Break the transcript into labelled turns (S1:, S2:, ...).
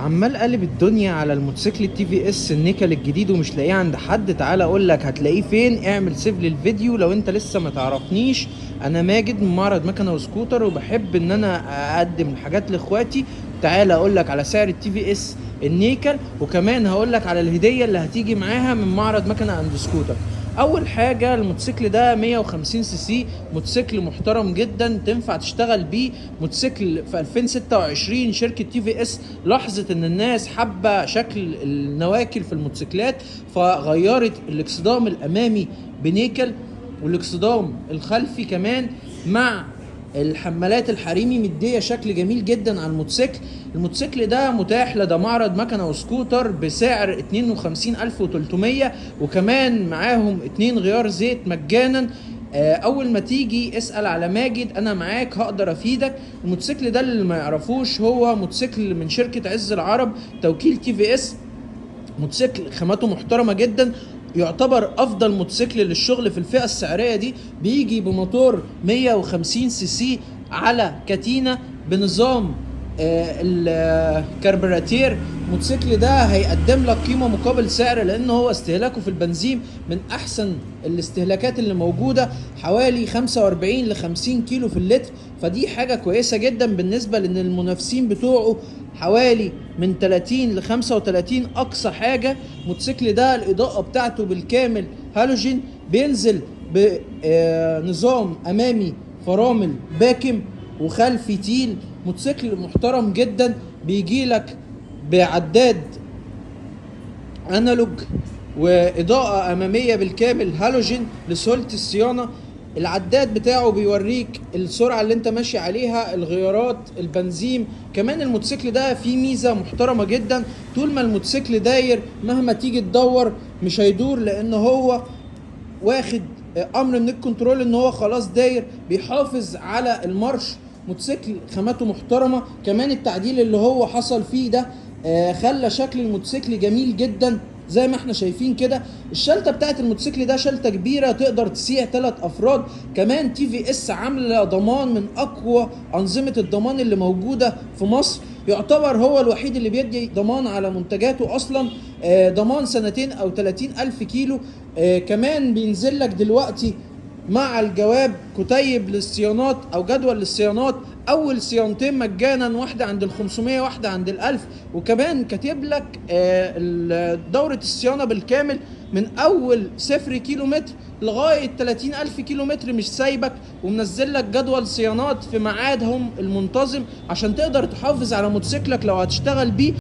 S1: عمال قلب الدنيا على الموتوسيكل التي في اس النيكل الجديد ومش لاقيه عند حد. تعال اقول لك هتلاقيه فين. اعمل سيف للفيديو لو انت لسه ما تعرفنيش. انا ماجد من معرض مكنه وسكوتر، وبحب ان انا اقدم حاجات لاخواتي. تعال اقول لك على سعر التي في اس النيكل، وكمان هقول لك على الهديه اللي هتيجي معاها من معرض مكنه اند سكوتر. اول حاجه الموتوسيكل ده 150 سي سي، موتوسيكل محترم جدا تنفع تشتغل بيه. موتوسيكل في 2026 شركه تي في اس لاحظت ان الناس حابه شكل النواكل في الموتوسيكلات، فغيرت الاكسدام الامامي بنيكل والاكسدام الخلفي كمان مع الحمالات الحريمي، مديه شكل جميل جدا على الموتوسيكل. الموتوسيكل ده متاح لدى معرض مكنه وسكوتر بسعر 52300، وكمان معاهم 2 غيار زيت مجانا. اول ما تيجي اسال على ماجد، انا معاك هقدر افيدك. الموتوسيكل ده اللي ما يعرفوش هو موتوسيكل من شركه عز العرب توكيل تي في اس. موتوسيكل خاماته محترمه جدا، يعتبر افضل موتوسيكل للشغل في الفئه السعريه دي. بيجي بموتور 150 سي سي على كاتينا بنظام الكربراتير. الموتوسيكل ده هيقدم لك قيمه مقابل سعر، لان هو استهلاكه في البنزين من احسن الاستهلاكات اللي موجوده، حوالي 45 ل 50 كيلو في اللتر. فدي حاجه كويسه جدا بالنسبه لان المنافسين بتوعه حوالي من 30 ل 35 اقصى حاجه. الموتوسيكل ده الاضاءه بتاعته بالكامل هالوجين، بينزل بنظام امامي فرامل باكم وخلفي تيل. موتوسيكل محترم جدا، بيجي لك بعداد انالوج واضاءه اماميه بالكامل هالوجين لسهوله الصيانه. العداد بتاعه بيوريك السرعه اللي انت ماشي عليها، الغيارات، البنزين. كمان الموتوسيكل ده فيه ميزه محترمه جدا، طول ما الموتوسيكل داير مهما تيجي تدور مش هيدور، لان هو واخد امر من الكنترول ان هو خلاص داير، بيحافظ على المارش. موتوسيكل خاماته محترمه، كمان التعديل اللي هو حصل فيه ده خلى شكل الموتوسيكل جميل جدا زي ما احنا شايفين كده. الشلته بتاعت الموتوسيكل ده شلته كبيره تقدر تسيع 3 افراد. كمان تي في اس عامله ضمان من اقوى انظمه الضمان اللي موجوده في مصر، يعتبر هو الوحيد اللي بيدي ضمان على منتجاته اصلا، ضمان سنتين او 30 الف كيلو. كمان بينزل لك دلوقتي مع الجواب كتيب للصيانات او جدول للصيانات، اول صيانتين مجانا، واحده عند ال 500 واحده عند ال 1000. وكمان كاتب لك دوره الصيانه بالكامل من اول 0 كيلو متر لغايه 30 الف كيلو متر، مش سايبك، ومنزل لك جدول صيانات في ميعادهم المنتظم عشان تقدر تحافظ على موتوسيكلك لو هتشتغل بيه.